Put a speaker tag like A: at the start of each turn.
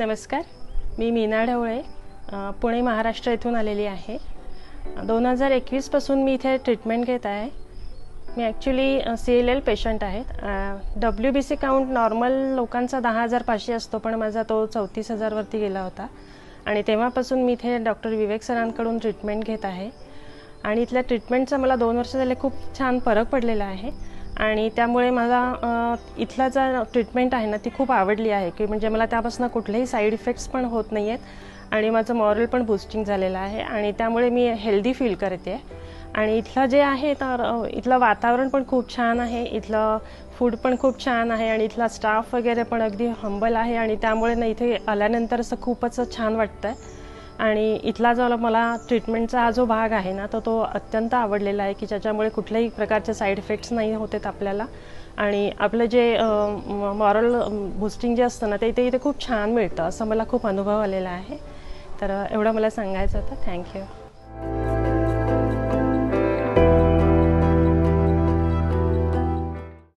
A: नमस्कार, मी मीना ढवळे पुणे महाराष्ट्र येथून आलेली आहे। 2021 पासून मी इथे ट्रीटमेंट घेत आहे। मी ॲक्च्युली CLL पेशंट आहे। WBC काउंट नॉर्मल लोकांचा 10,500 असतो, पण माझा तो 34,000 वरती गेला होता आणि तेव्हापासून मी इथे डॉक्टर विवेक सरांकडून ट्रीटमेंट घेत आहे आणि इथल्या ट्रीटमेंटचा मला 2 वर्ष झाले खूप छान फरक पडलेला आहे आणि त्यामुळे मला इथला जो ट्रीटमेंट आहे ना ती खूप आवडली आहे की म्हणजे मला त्यापासून कुठलेही साइड इफेक्ट्स पण होत नाहीयेत आणि माझं मॉरल पण बूस्टिंग झालेलं आहे आणि त्यामुळे मी हेल्दी फील करते आणि इथलं जे आहे तर इथलं वातावरण पण खूप छान आहे, इथलं फूड पण खूप छान आहे आणि इथला स्टाफ वगैरे पण अगदी हंबल आहे आणि त्यामुळे ना इथे आल्यानंतर असं खूपच छान वाटतंय आणि इथला जो मला ट्रीटमेंटचा हा जो भाग आहे ना तो अत्यंत आवडलेला आहे की ज्याच्यामुळे कुठल्याही प्रकारचे साइड इफेक्ट्स नाही होतात आपल्याला आणि आपलं जे मॉरल बूस्टिंग जे असतं ना ते इथे खूप छान मिळतं असं मला खूप अनुभव आलेला आहे। तर एवढं मला सांगायचं होतं। थँक्यू।